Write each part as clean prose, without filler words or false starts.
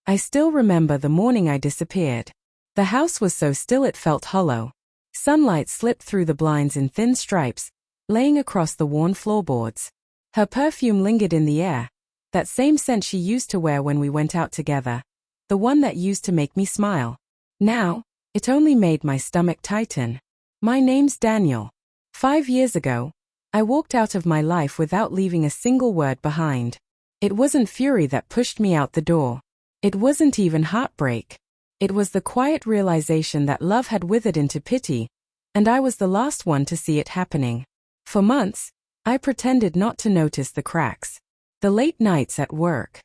I still remember the morning I disappeared. The house was so still it felt hollow. Sunlight slipped through the blinds in thin stripes, laying across the worn floorboards. Her perfume lingered in the air, that same scent she used to wear when we went out together, the one that used to make me smile. Now, it only made my stomach tighten. My name's Daniel. 5 years ago, I walked out of my life without leaving a single word behind. It wasn't fury that pushed me out the door. It wasn't even heartbreak. It was the quiet realization that love had withered into pity, and I was the last one to see it happening. For months, I pretended not to notice the cracks. The late nights at work.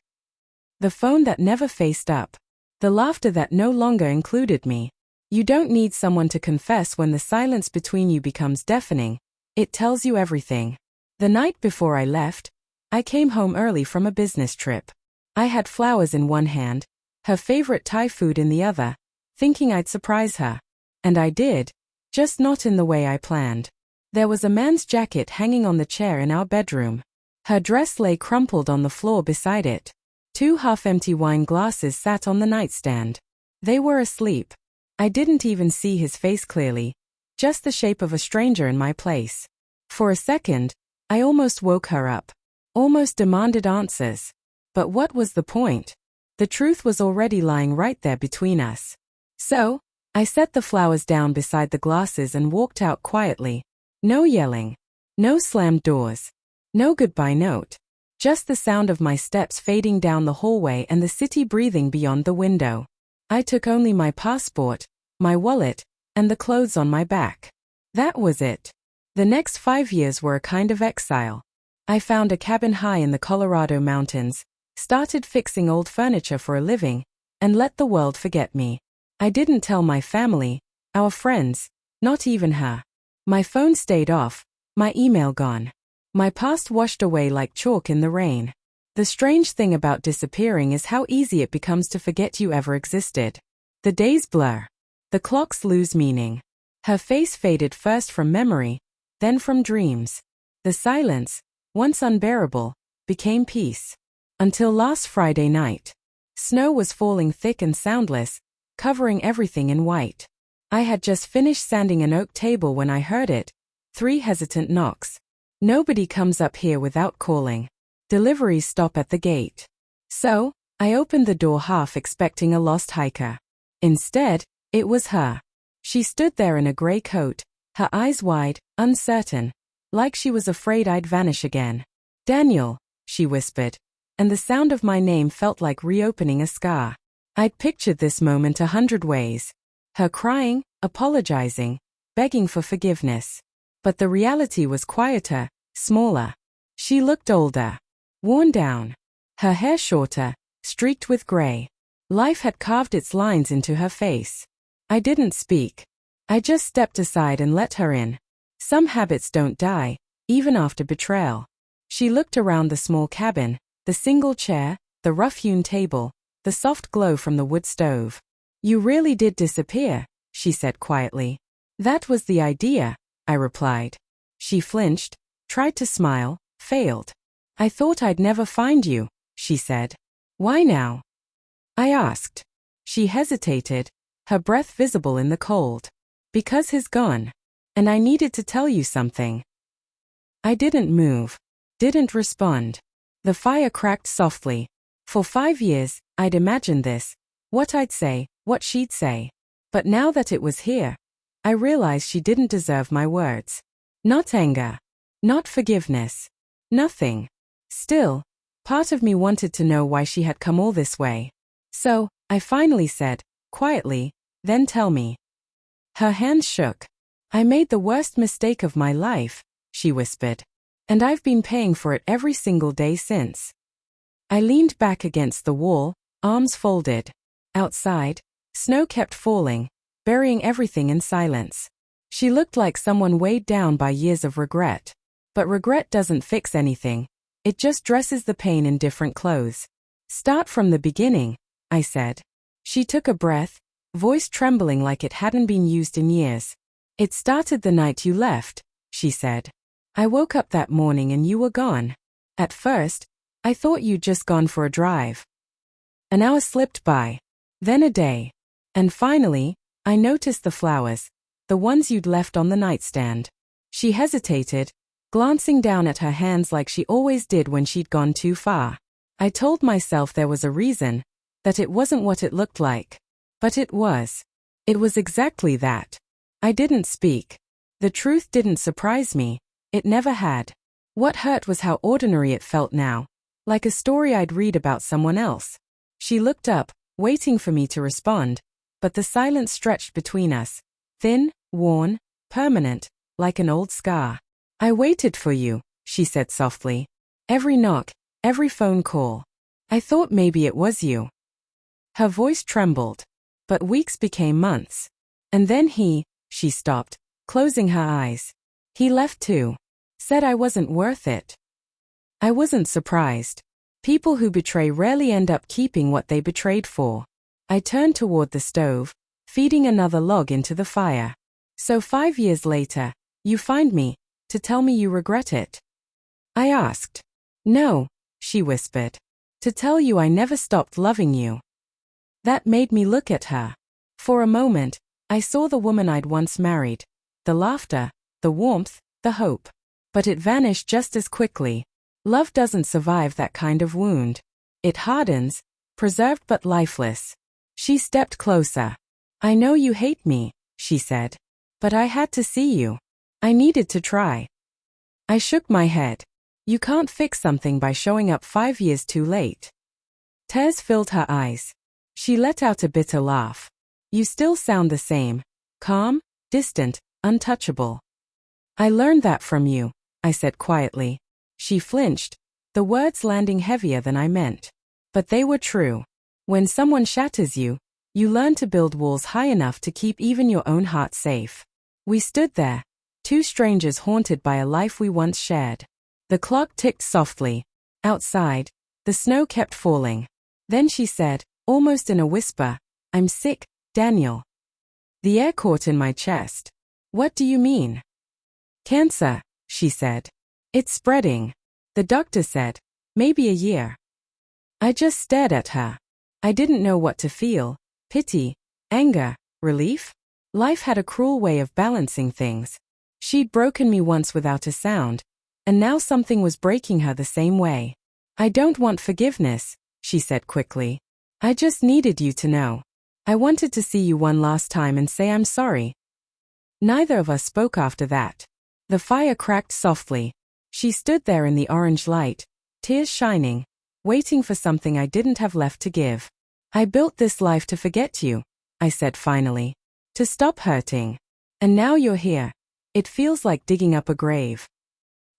The phone that never faced up. The laughter that no longer included me. You don't need someone to confess when the silence between you becomes deafening. It tells you everything. The night before I left, I came home early from a business trip. I had flowers in one hand, her favorite Thai food in the other, thinking I'd surprise her. And I did, just not in the way I planned. There was a man's jacket hanging on the chair in our bedroom. Her dress lay crumpled on the floor beside it. 2 half-empty wine glasses sat on the nightstand. They were asleep. I didn't even see his face clearly, just the shape of a stranger in my place. For a second, I almost woke her up, almost demanded answers. But what was the point? The truth was already lying right there between us. So, I set the flowers down beside the glasses and walked out quietly. No yelling. No slammed doors. No goodbye note. Just the sound of my steps fading down the hallway and the city breathing beyond the window. I took only my passport, my wallet, and the clothes on my back. That was it. The next 5 years were a kind of exile. I found a cabin high in the Colorado mountains, started fixing old furniture for a living, and let the world forget me. I didn't tell my family, our friends, not even her. My phone stayed off, my email gone. My past washed away like chalk in the rain. The strange thing about disappearing is how easy it becomes to forget you ever existed. The days blur. The clocks lose meaning. Her face faded first from memory, then from dreams. The silence, once unbearable, became peace. Until last Friday night. Snow was falling thick and soundless, covering everything in white. I had just finished sanding an oak table when I heard it. 3 hesitant knocks. Nobody comes up here without calling. Deliveries stop at the gate. So, I opened the door half expecting a lost hiker. Instead, it was her. She stood there in a gray coat, her eyes wide, uncertain, like she was afraid I'd vanish again. Daniel, she whispered, and the sound of my name felt like reopening a scar. I'd pictured this moment 100 ways. Her crying, apologizing, begging for forgiveness. But the reality was quieter, smaller. She looked older, worn down. Her hair shorter, streaked with gray. Life had carved its lines into her face. I didn't speak. I just stepped aside and let her in. Some habits don't die, even after betrayal. She looked around the small cabin, the single chair, the rough-hewn table, the soft glow from the wood stove. You really did disappear, she said quietly. That was the idea, I replied. She flinched, tried to smile, failed. I thought I'd never find you, she said. Why now? I asked. She hesitated, her breath visible in the cold. Because he's gone. And I needed to tell you something. I didn't move. Didn't respond. The fire cracked softly. For 5 years, I'd imagined this. What I'd say, what she'd say. But now that it was here, I realized she didn't deserve my words. Not anger. Not forgiveness. Nothing. Still, part of me wanted to know why she had come all this way. So, I finally said, quietly, then tell me. Her hands shook. I made the worst mistake of my life, she whispered. And I've been paying for it every single day since. I leaned back against the wall, arms folded. Outside, snow kept falling, burying everything in silence. She looked like someone weighed down by years of regret. But regret doesn't fix anything. It just dresses the pain in different clothes. Start from the beginning, I said. She took a breath, voice trembling like it hadn't been used in years. It started the night you left, she said. I woke up that morning and you were gone. At first, I thought you'd just gone for a drive. An hour slipped by. Then a day. And finally, I noticed the flowers. The ones you'd left on the nightstand. She hesitated, glancing down at her hands like she always did when she'd gone too far. I told myself there was a reason, that it wasn't what it looked like. But it was. It was exactly that. I didn't speak. The truth didn't surprise me. It never had. What hurt was how ordinary it felt now, like a story I'd read about someone else. She looked up, waiting for me to respond, but the silence stretched between us, thin, worn, permanent, like an old scar. I waited for you, she said softly. Every knock, every phone call. I thought maybe it was you. Her voice trembled. But weeks became months. And then she stopped, closing her eyes. He left too. Said I wasn't worth it. I wasn't surprised. People who betray rarely end up keeping what they betrayed for. I turned toward the stove, feeding another log into the fire. So 5 years later, you find me, to tell me you regret it? I asked. No, she whispered. To tell you I never stopped loving you. That made me look at her. For a moment, I saw the woman I'd once married. The laughter, the warmth, the hope. But it vanished just as quickly. Love doesn't survive that kind of wound. It hardens, preserved but lifeless. She stepped closer. I know you hate me, she said. But I had to see you. I needed to try. I shook my head. You can't fix something by showing up 5 years too late. Tears filled her eyes. She let out a bitter laugh. You still sound the same. Calm, distant, untouchable. I learned that from you, I said quietly. She flinched, the words landing heavier than I meant. But they were true. When someone shatters you, you learn to build walls high enough to keep even your own heart safe. We stood there, two strangers haunted by a life we once shared. The clock ticked softly. Outside, the snow kept falling. Then she said, almost in a whisper, I'm sick, Daniel. The air caught in my chest. What do you mean? Cancer, she said. It's spreading. The doctor said, maybe a year. I just stared at her. I didn't know what to feel. Pity, anger, relief? Life had a cruel way of balancing things. She'd broken me once without a sound, and now something was breaking her the same way. I don't want forgiveness, she said quickly. I just needed you to know. I wanted to see you one last time and say I'm sorry. Neither of us spoke after that. The fire cracked softly. She stood there in the orange light, tears shining, waiting for something I didn't have left to give. I built this life to forget you, I said finally. To stop hurting. And now you're here. It feels like digging up a grave.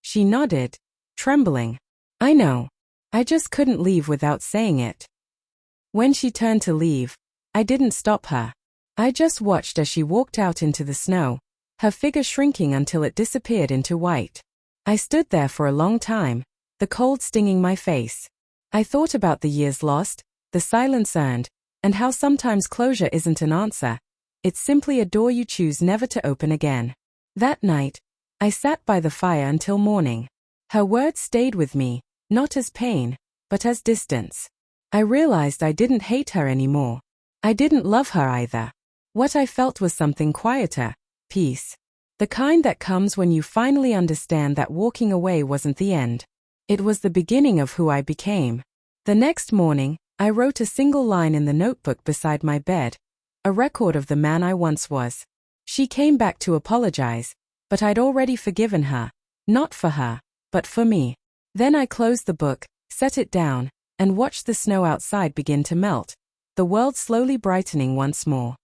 She nodded, trembling. I know. I just couldn't leave without saying it. When she turned to leave, I didn't stop her. I just watched as she walked out into the snow, her figure shrinking until it disappeared into white. I stood there for a long time, the cold stinging my face. I thought about the years lost, the silence earned, and how sometimes closure isn't an answer. It's simply a door you choose never to open again. That night, I sat by the fire until morning. Her words stayed with me, not as pain, but as distance. I realized I didn't hate her anymore. I didn't love her either. What I felt was something quieter, peace. The kind that comes when you finally understand that walking away wasn't the end. It was the beginning of who I became. The next morning, I wrote a single line in the notebook beside my bed, a record of the man I once was. She came back to apologize, but I'd already forgiven her, not for her, but for me. Then I closed the book, set it down, and watched the snow outside begin to melt, the world slowly brightening once more.